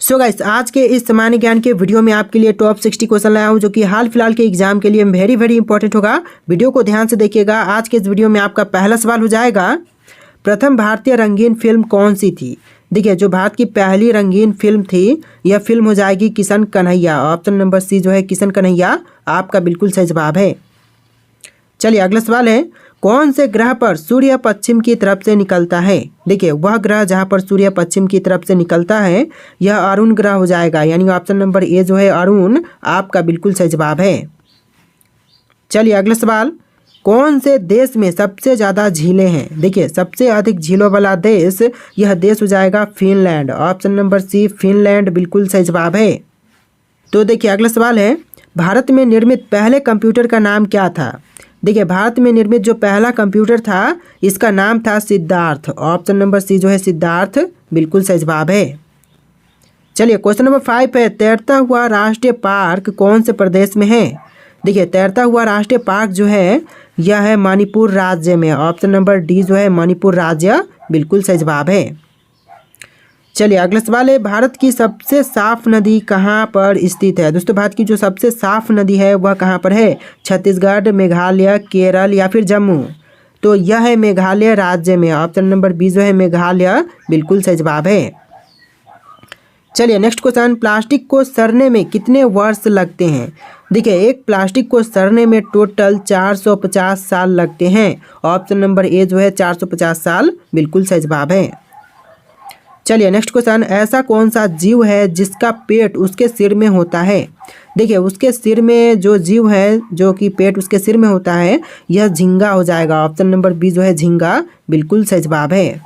So guys, आज के इस सामान्य ज्ञान के वीडियो में आपके लिए टॉप 60 क्वेश्चन लाया हूं जो कि हाल फिलहाल के एग्जाम के लिए वेरी इंपॉर्टेंट होगा। वीडियो को ध्यान से देखिएगा। आज के इस वीडियो में आपका पहला सवाल हो जाएगा, प्रथम भारतीय रंगीन फिल्म कौन सी थी। देखिए, जो भारत की पहली रंगीन फिल्म थी यह फिल्म हो जाएगी Kishan Kanhaiya. Option number C जो है किशन कन्हैया आपका बिल्कुल सही जवाब है। चलिए अगला सवाल है, कौन से ग्रह पर सूर्य पश्चिम की तरफ से निकलता है। देखिए, वह ग्रह जहां पर सूर्य पश्चिम की तरफ से निकलता है यह अरुण ग्रह हो जाएगा, यानी ऑप्शन नंबर ए जो है अरुण आपका बिल्कुल सही जवाब है। चलिए अगला सवाल, कौन से देश में सबसे ज़्यादा झीलें हैं। देखिए, सबसे अधिक झीलों वाला देश यह देश हो जाएगा Finland. Option number C Finland बिल्कुल सही जवाब है। तो देखिए अगला सवाल है, भारत में निर्मित पहले कंप्यूटर का नाम क्या था। देखिए, भारत में निर्मित जो पहला कंप्यूटर था इसका नाम था सिद्धार्थ। ऑप्शन नंबर सी जो है सिद्धार्थ बिल्कुल सही जवाब है। चलिए क्वेश्चन नंबर 5 है, तैरता हुआ राष्ट्रीय पार्क कौन से प्रदेश में है। देखिए, तैरता हुआ राष्ट्रीय पार्क जो है यह है मणिपुर राज्य में। ऑप्शन नंबर डी जो है मणिपुर राज्य बिल्कुल सही जवाब है। चलिए अगला सवाल है, भारत की सबसे साफ नदी कहाँ पर स्थित है। दोस्तों, भारत की जो सबसे साफ नदी है वह कहाँ पर है, छत्तीसगढ़, मेघालय, केरल या फिर जम्मू। तो यह है मेघालय राज्य में। ऑप्शन नंबर बी जो है मेघालय बिल्कुल सही जवाब है। चलिए नेक्स्ट क्वेश्चन, प्लास्टिक को सड़ने में कितने वर्ष लगते हैं। देखिए, एक प्लास्टिक को सड़ने में टोटल 450 साल लगते हैं। ऑप्शन नंबर ए जो है 450 साल बिल्कुल सही जवाब है। चलिए नेक्स्ट क्वेश्चन, ऐसा कौन सा जीव है जिसका पेट उसके सिर में होता है। देखिए, उसके सिर में जो जीव है जो कि पेट उसके सिर में होता है यह झींगा हो जाएगा। ऑप्शन नंबर बी जो है झींगा बिल्कुल सही जवाब है।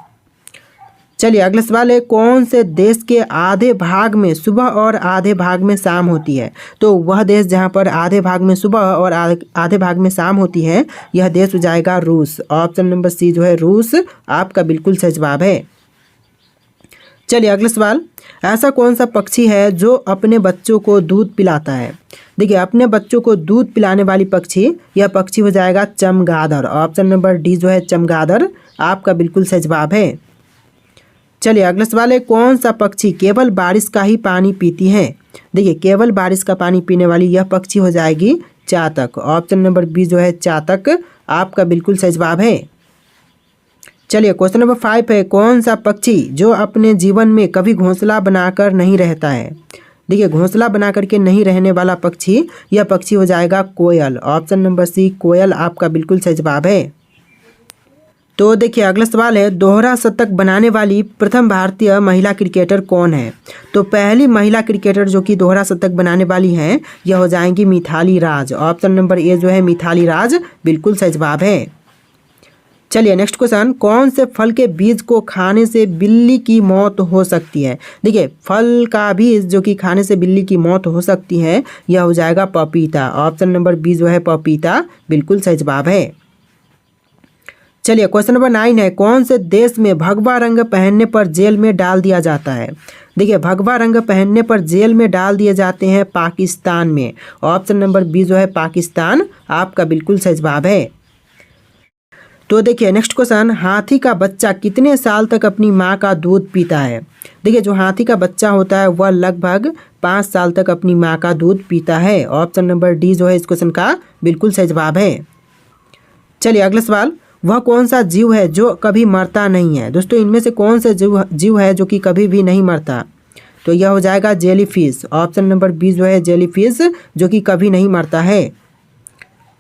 चलिए अगला सवाल है, कौन से देश के आधे भाग में सुबह और आधे भाग में शाम होती है। तो वह देश जहां पर आधे भाग में सुबह और आधे भाग में शाम होती है यह देश हो जाएगा रूस। ऑप्शन नंबर सी जो है रूस आपका बिल्कुल सही जवाब है। चलिए अगला सवाल, ऐसा कौन सा पक्षी है जो अपने बच्चों को दूध पिलाता है। देखिए, अपने बच्चों को दूध पिलाने वाली पक्षी यह पक्षी हो जाएगा चमगादड़। ऑप्शन नंबर डी जो है चमगादड़ आपका बिल्कुल सही जवाब है। चलिए अगला सवाल है, कौन सा पक्षी केवल बारिश का ही पानी पीती है। देखिए, केवल बारिश का पानी पीने वाली यह पक्षी हो जाएगी चातक। ऑप्शन नंबर बी जो है चातक आपका बिल्कुल सही जवाब है। चलिए क्वेश्चन नंबर 5 है, कौन सा पक्षी जो अपने जीवन में कभी घोंसला बनाकर नहीं रहता है। देखिए, घोंसला बना करके नहीं रहने वाला पक्षी यह पक्षी हो जाएगा कोयल। ऑप्शन नंबर सी कोयल आपका बिल्कुल सही जवाब है। तो देखिए अगला सवाल है, दोहरा शतक बनाने वाली प्रथम भारतीय महिला क्रिकेटर कौन है। तो पहली महिला क्रिकेटर जो कि दोहरा शतक बनाने वाली हैं यह हो जाएंगी Mithali Raj. Option number A जो है मिथाली राज बिल्कुल सही जवाब है। चलिए नेक्स्ट क्वेश्चन, कौन से फल के बीज को खाने से बिल्ली की मौत हो सकती है। देखिए, फल का बीज जो कि खाने से बिल्ली की मौत हो सकती है यह हो जाएगा पपीता। ऑप्शन नंबर बी जो है पपीता बिल्कुल सही जवाब है। चलिए क्वेश्चन नंबर 9 है, कौन से देश में भगवा रंग पहनने पर जेल में डाल दिया जाता है। देखिए, भगवा रंग पहनने पर जेल में डाल दिए जाते हैं पाकिस्तान में। ऑप्शन नंबर बी जो है पाकिस्तान आपका बिल्कुल सही जवाब है। तो देखिए नेक्स्ट क्वेश्चन, हाथी का बच्चा कितने साल तक अपनी माँ का दूध पीता है। देखिए, जो हाथी का बच्चा होता है वह लगभग 5 साल तक अपनी माँ का दूध पीता है। ऑप्शन नंबर डी जो है इस क्वेश्चन का बिल्कुल सही जवाब है। चलिए अगला सवाल, वह कौन सा जीव है जो कभी मरता नहीं है। दोस्तों, इनमें से कौन सा जीव है जो कि कभी भी नहीं मरता। तो यह हो जाएगा जेलीफिश। ऑप्शन नंबर बी जो है जेलीफिश जो कि कभी नहीं मरता है।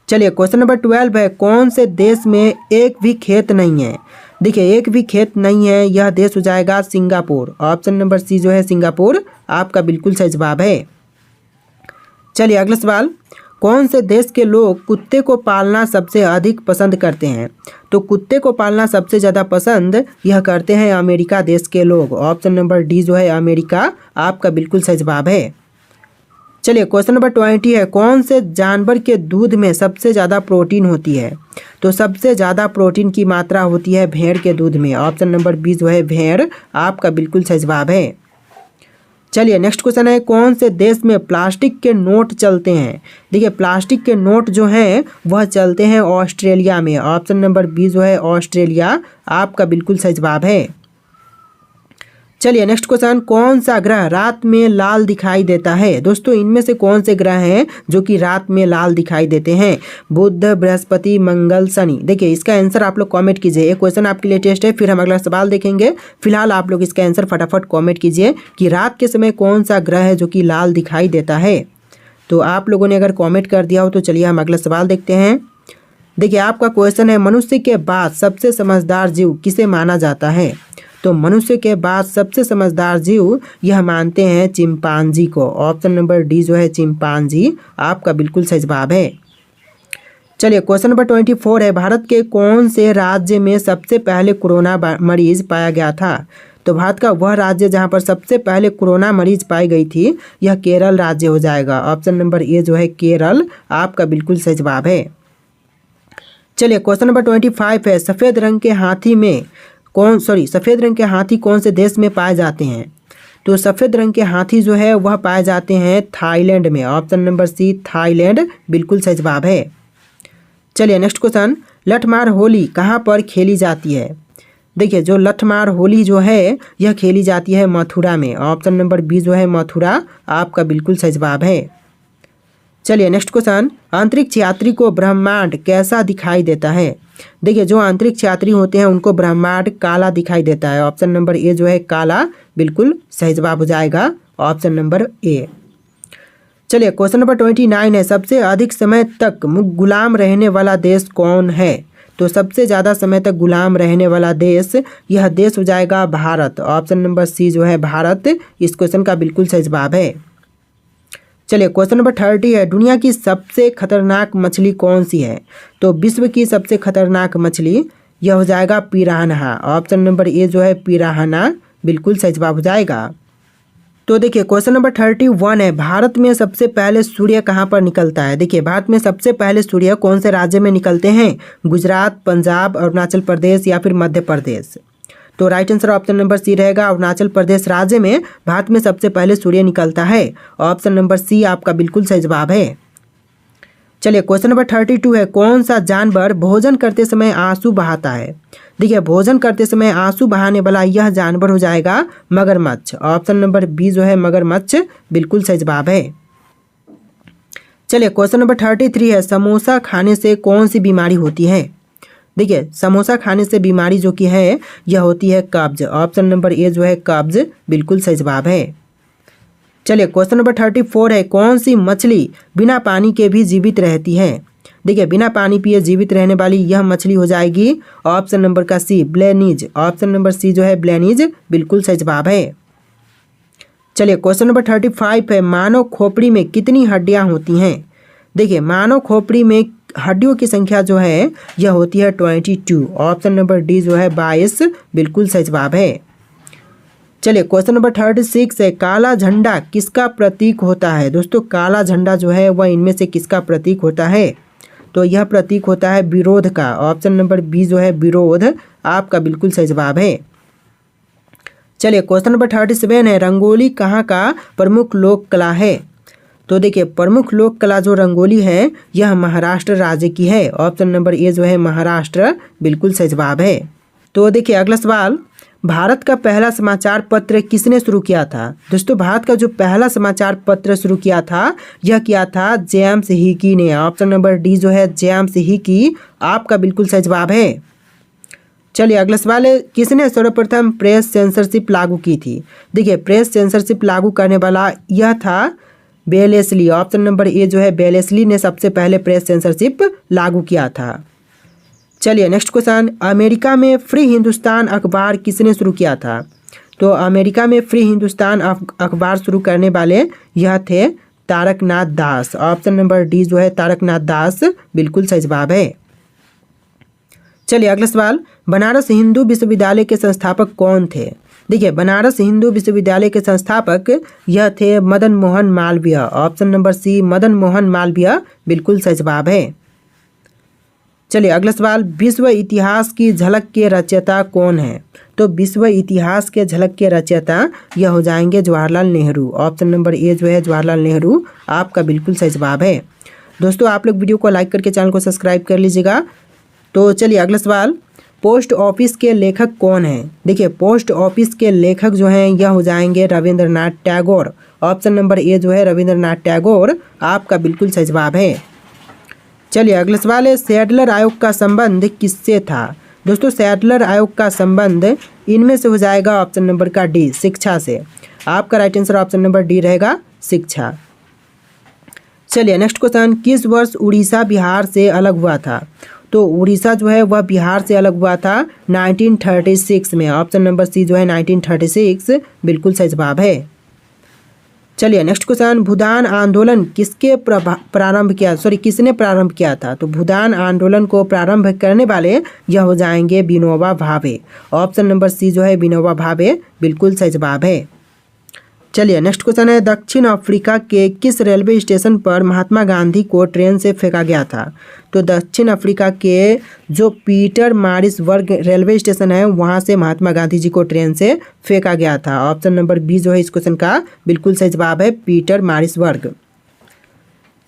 चलिए क्वेश्चन नंबर 12 है, कौन से देश में एक भी खेत नहीं है। देखिए, एक भी खेत नहीं है यह देश हो जाएगा सिंगापुर। ऑप्शन नंबर सी जो है सिंगापुर आपका बिल्कुल सही जवाब है। चलिए अगला सवाल, कौन से देश के लोग कुत्ते को पालना सबसे अधिक पसंद करते हैं। तो कुत्ते को पालना सबसे ज़्यादा पसंद यह करते हैं अमेरिका देश के लोग। ऑप्शन नंबर डी जो है अमेरिका आपका बिल्कुल सही जवाब है। चलिए क्वेश्चन नंबर 20 है, कौन से जानवर के दूध में सबसे ज़्यादा प्रोटीन होती है। तो सबसे ज़्यादा प्रोटीन की मात्रा होती है भेड़ के दूध में। ऑप्शन नंबर बी जो है भेड़ आपका बिल्कुल सही जवाब है। चलिए नेक्स्ट क्वेश्चन है, कौन से देश में प्लास्टिक के नोट चलते हैं। देखिए, प्लास्टिक के नोट जो हैं वह चलते हैं ऑस्ट्रेलिया में। ऑप्शन नंबर बी जो है ऑस्ट्रेलिया आपका बिल्कुल सही जवाब है। चलिए नेक्स्ट क्वेश्चन, कौन सा ग्रह रात में लाल दिखाई देता है? दोस्तों इनमें से कौन से ग्रह हैं जो कि रात में लाल दिखाई देते हैं? बुध, बृहस्पति, मंगल, शनि। देखिए इसका आंसर आप लोग कमेंट कीजिए। एक क्वेश्चन आपके लिए टेस्ट है, फिर हम अगला सवाल देखेंगे। फिलहाल आप लोग इसका आंसर फटाफट कॉमेंट कीजिए कि रात के समय कौन सा ग्रह है जो कि लाल दिखाई देता है। तो आप लोगों ने अगर कॉमेंट कर दिया हो तो चलिए हम अगला सवाल देखते हैं। देखिए आपका क्वेश्चन है, मनुष्य के बाद सबसे समझदार जीव किसे माना जाता है? तो मनुष्य के बाद सबसे समझदार जीव यह मानते हैं चिंपांजी को। ऑप्शन नंबर डी जो है चिंपांजी आपका बिल्कुल सही जवाब है। चलिए क्वेश्चन नंबर 24 है, भारत के कौन से राज्य में सबसे पहले कोरोना मरीज पाया गया था? तो भारत का वह राज्य जहां पर सबसे पहले कोरोना मरीज पाई गई थी यह केरल राज्य हो जाएगा। ऑप्शन नंबर ए जो है केरल आपका बिल्कुल सही जवाब है। चलिए क्वेश्चन नंबर 25 है, सफ़ेद रंग के हाथी कौन से देश में पाए जाते हैं? तो सफ़ेद रंग के हाथी जो है वह पाए जाते हैं थाईलैंड में। ऑप्शन नंबर सी थाईलैंड बिल्कुल सही जवाब है। चलिए नेक्स्ट क्वेश्चन, लठमार होली कहाँ पर खेली जाती है? देखिए जो लठमार होली जो है यह खेली जाती है मथुरा में। ऑप्शन नंबर बी जो है मथुरा आपका बिल्कुल सही जवाब है। चलिए नेक्स्ट क्वेश्चन, अंतरिक्ष यात्री को ब्रह्मांड कैसा दिखाई देता है? देखिए जो अंतरिक्ष यात्री होते हैं उनको ब्रह्मांड काला दिखाई देता है। ऑप्शन नंबर ए जो है काला बिल्कुल सही जवाब हो जाएगा। Option number A. चलिए क्वेश्चन नंबर 29 है, सबसे अधिक समय तक गुलाम रहने वाला देश कौन है? तो सबसे ज़्यादा समय तक गुलाम रहने वाला देश यह देश हो जाएगा भारत। ऑप्शन नंबर सी जो है भारत इस क्वेश्चन का बिल्कुल सही जवाब है। चलिए क्वेश्चन नंबर 30 है, दुनिया की सबसे खतरनाक मछली कौन सी है? तो विश्व की सबसे खतरनाक मछली यह हो जाएगा पिरान्हा। ऑप्शन नंबर ए जो है पिरान्हा बिल्कुल सही जवाब हो जाएगा। तो देखिए क्वेश्चन नंबर 31 है, भारत में सबसे पहले सूर्य कहाँ पर निकलता है? देखिए भारत में सबसे पहले सूर्य कौन से राज्य में निकलते हैं? गुजरात, पंजाब, अरुणाचल प्रदेश या फिर मध्य प्रदेश? तो right answer option number C रहेगा। अरुणाचल प्रदेश राज्य में भारत में सबसे पहले सूर्य निकलता है। ऑप्शन नंबर सी आपका बिल्कुल सही जवाब है। चलिए क्वेश्चन नंबर 32 है, कौन सा जानवर भोजन करते समय आंसू बहाता है? देखिए भोजन करते समय आंसू बहाने वाला यह जानवर हो जाएगा मगरमच्छ। ऑप्शन नंबर बी जो है मगरमच्छ बिल्कुल सही जवाब है। चलिए क्वेश्चन नंबर 33 है, समोसा खाने से कौन सी बीमारी होती है? देखिए समोसा खाने से बीमारी जो कि है यह होती है कब्ज। ऑप्शन नंबर ए जो है कब्ज बिल्कुल सही जवाब है। चलिए क्वेश्चन नंबर 34 है, कौन सी मछली बिना पानी के भी जीवित रहती है? देखिए बिना पानी पिए जीवित रहने वाली यह मछली हो जाएगी ऑप्शन नंबर का सी ब्लेनीज। ऑप्शन नंबर सी जो है ब्लेनीज बिल्कुल सही जवाब है। चलिए क्वेश्चन नंबर 35 है, मानव खोपड़ी में कितनी हड्डियां होती हैं? देखिए मानव खोपड़ी में हड्डियों की संख्या जो है यह होती है 22। ऑप्शन नंबर डी जो है 22 बिल्कुल सही जवाब है। चलिए क्वेश्चन नंबर 36 है, काला झंडा किसका प्रतीक होता है? दोस्तों काला झंडा जो है वह इनमें से किसका प्रतीक होता है? तो यह प्रतीक होता है विरोध का। ऑप्शन नंबर बी जो है विरोध आपका बिल्कुल सही जवाब है। चलिए क्वेश्चन नंबर 37 है, रंगोली कहाँ का प्रमुख लोक कला है? तो देखिए प्रमुख लोक कला जो रंगोली है यह महाराष्ट्र राज्य की है। ऑप्शन नंबर ए जो है महाराष्ट्र बिल्कुल सही जवाब है। तो देखिए अगला सवाल, भारत का पहला समाचार पत्र किसने शुरू किया था? दोस्तों भारत का जो पहला समाचार पत्र शुरू किया था यह किया था जेम्स हिकी ने। ऑप्शन नंबर डी जो है जेम्स हिकी आपका बिल्कुल सही जवाब है। चलिए अगला सवाल है, किसने सर्वप्रथम प्रेस सेंसरशिप लागू की थी? देखिए प्रेस सेंसरशिप लागू करने वाला यह था बेलेस्ली। ऑप्शन नंबर ए जो है बेलेस्ली ने सबसे पहले प्रेस सेंसरशिप लागू किया था। चलिए नेक्स्ट क्वेश्चन, अमेरिका में फ्री हिंदुस्तान अखबार किसने शुरू किया था? तो अमेरिका में फ्री हिंदुस्तान अखबार शुरू करने वाले यह थे तारकनाथ दास। ऑप्शन नंबर डी जो है तारकनाथ दास बिल्कुल सही जवाब है। चलिए अगला सवाल, बनारस हिंदू विश्वविद्यालय के संस्थापक कौन थे? देखिए बनारस हिंदू विश्वविद्यालय के संस्थापक यह थे Madan Mohan Malviya. Option number C Madan Mohan Malviya बिल्कुल सही जवाब है। चलिए अगला सवाल, विश्व इतिहास की झलक के रचयिता कौन है? तो विश्व इतिहास के झलक के रचयिता यह हो जाएंगे Jawaharlal Nehru. Option number A जो है जवाहरलाल नेहरू आपका बिल्कुल सही जवाब है। दोस्तों आप लोग वीडियो को लाइक करके चैनल को सब्सक्राइब कर लीजिएगा। तो चलिए अगला सवाल, पोस्ट ऑफिस के लेखक कौन हैं? देखिए पोस्ट ऑफिस के लेखक जो हैं यह हो जाएंगे Rabindranath Tagore. Option number A जो है रविंद्रनाथ टैगोर आपका बिल्कुल सही जवाब है। चलिए अगला सवाल है, सैडलर आयोग का संबंध किससे था? दोस्तों सैडलर आयोग का संबंध इनमें से हो जाएगा ऑप्शन नंबर का डी, शिक्षा से। आपका right answer option number D रहेगा, शिक्षा। चलिए नेक्स्ट क्वेश्चन, किस वर्ष उड़ीसा बिहार से अलग हुआ था? तो उड़ीसा जो है वह बिहार से अलग हुआ था 1936 में। ऑप्शन नंबर सी जो है 1936 बिल्कुल सही जवाब है। चलिए नेक्स्ट क्वेश्चन, भूदान आंदोलन किसने प्रारंभ किया था? तो भूदान आंदोलन को प्रारंभ करने वाले यह हो जाएंगे Vinoba Bhave. Option number C जो है विनोबा भावे बिल्कुल सही जवाब है। चलिए नेक्स्ट क्वेश्चन है, दक्षिण अफ्रीका के किस रेलवे स्टेशन पर महात्मा गांधी को ट्रेन से फेंका गया था? तो दक्षिण अफ्रीका के जो पीटरमारिट्सबर्ग रेलवे स्टेशन है वहां से महात्मा गांधी जी को ट्रेन से फेंका गया था। ऑप्शन नंबर बी जो है इस क्वेश्चन का बिल्कुल सही जवाब है, पीटरमारिट्सबर्ग।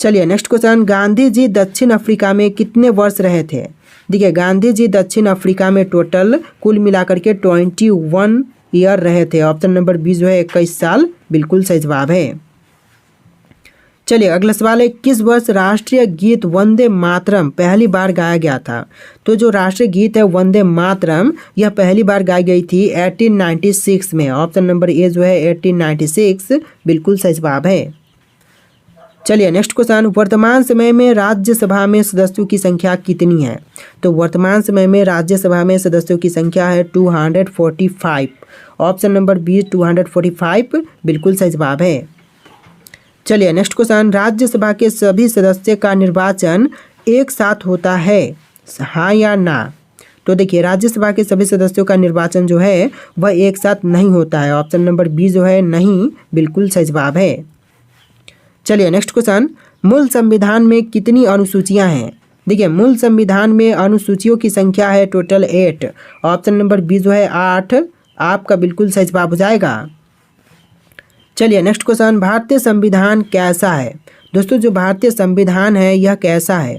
चलिए नेक्स्ट क्वेश्चन, गांधी जी दक्षिण अफ्रीका में कितने वर्ष रहे थे? देखिए गांधी जी दक्षिण अफ्रीका में टोटल कुल मिलाकर के 21 ईयर रहे थे। ऑप्शन नंबर बी जो है 21 साल बिल्कुल सही जवाब है। चलिए अगला सवाल है, किस वर्ष राष्ट्रीय गीत वंदे मातरम पहली बार गाया गया था? तो जो राष्ट्रीय गीत है वंदे मातरम यह पहली बार गाई गई थी 1896 में। ऑप्शन नंबर ए जो है 1896 बिल्कुल सही जवाब है। चलिए नेक्स्ट क्वेश्चन, वर्तमान समय में राज्यसभा में सदस्यों की संख्या कितनी है? तो वर्तमान समय में राज्यसभा में सदस्यों की संख्या है 245। ऑप्शन नंबर बी 245 बिल्कुल सही जवाब है। चलिए नेक्स्ट क्वेश्चन, राज्यसभा के सभी सदस्य का निर्वाचन एक साथ होता है, हाँ या ना? तो देखिए राज्यसभा के सभी सदस्यों का निर्वाचन जो है वह एक साथ नहीं होता है। ऑप्शन नंबर बी जो है नहीं बिल्कुल सही जवाब है। चलिए नेक्स्ट क्वेश्चन, मूल संविधान में कितनी अनुसूचियां हैं? देखिए मूल संविधान में अनुसूचियों की संख्या है टोटल 8। ऑप्शन नंबर बी जो है 8 आपका बिल्कुल सही जवाब हो जाएगा। चलिए नेक्स्ट क्वेश्चन, भारतीय संविधान कैसा है? दोस्तों जो भारतीय संविधान है यह कैसा है?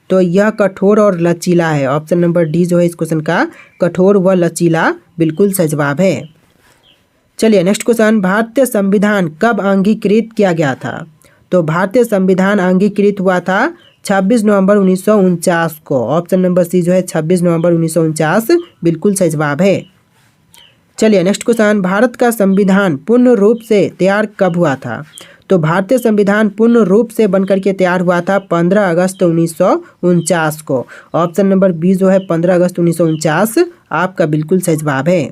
तो यह कठोर और लचीला है। ऑप्शन नंबर डी जो है इस क्वेश्चन का कठोर व लचीला बिल्कुल सही जवाब है। चलिए नेक्स्ट क्वेश्चन, भारतीय संविधान कब अंगीकृत किया गया था? तो भारतीय संविधान अंगीकृत हुआ था 26 नवंबर 1949 को। ऑप्शन नंबर सी जो है 26 नवंबर 1949 बिल्कुल सही जवाब है। चलिए नेक्स्ट क्वेश्चन, भारत का संविधान पूर्ण रूप से तैयार कब हुआ था? तो भारतीय संविधान पूर्ण रूप से बनकर के तैयार हुआ था 15 अगस्त 1949 को। ऑप्शन नंबर बी जो है 15 अगस्त 1949 आपका बिल्कुल सही जवाब है।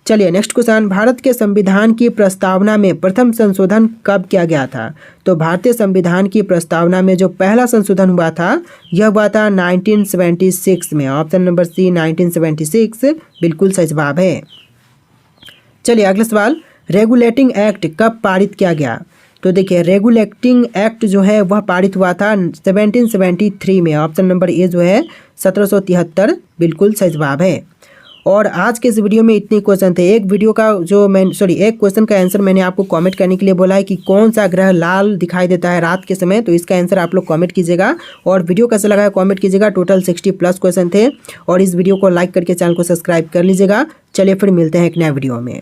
चलिए नेक्स्ट क्वेश्चन, भारत के संविधान की प्रस्तावना में प्रथम संशोधन कब किया गया था? तो भारतीय संविधान की प्रस्तावना में जो पहला संशोधन हुआ था यह हुआ था 1976 में। ऑप्शन नंबर सी 1976 बिल्कुल सही जवाब है। चलिए अगला सवाल, रेगुलेटिंग एक्ट कब पारित किया गया? तो देखिए रेगुलेटिंग एक्ट जो है वह पारित हुआ था 1773 में। ऑप्शन नंबर ए जो है 1773 बिल्कुल सही जवाब है। और आज के इस वीडियो में इतने क्वेश्चन थे। एक क्वेश्चन का आंसर मैंने आपको कमेंट करने के लिए बोला है कि कौन सा ग्रह लाल दिखाई देता है रात के समय, तो इसका आंसर आप लोग कमेंट कीजिएगा। और वीडियो कैसा लगा है कमेंट कीजिएगा। टोटल 60+ क्वेश्चन थे और इस वीडियो को लाइक करके चैनल को सब्सक्राइब कर लीजिएगा। चलिए फिर मिलते हैं एक नया वीडियो में।